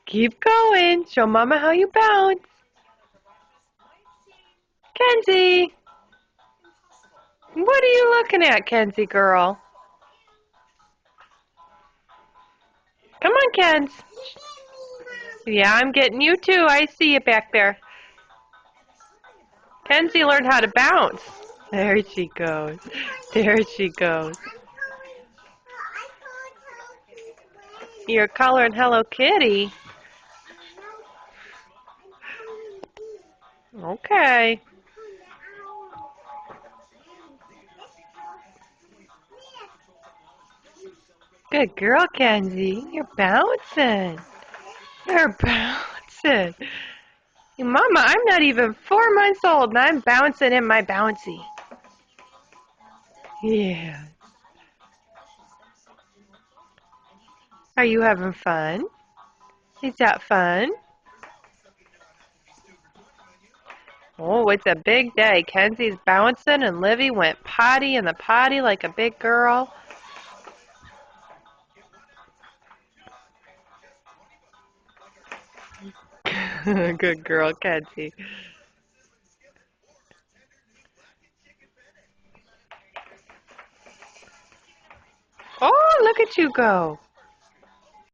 Keep going. Show Mama how you bounce. Kenzie! What are you looking at, Kenzie girl? Come on, Kenz. Yeah, I'm getting you too. I see you back there. Kenzie learned how to bounce. There she goes. There she goes. You're coloring Hello Kitty. Okay. Good girl, Kenzie. You're bouncing. You're bouncing. Mama, I'm not even 4 months old and I'm bouncing in my bouncy. Yeah. Are you having fun? Is that fun? Oh, it's a big day. Kenzie's bouncing and Livy went potty in the potty like a big girl. Good girl, Kenzie. Oh, look at you go.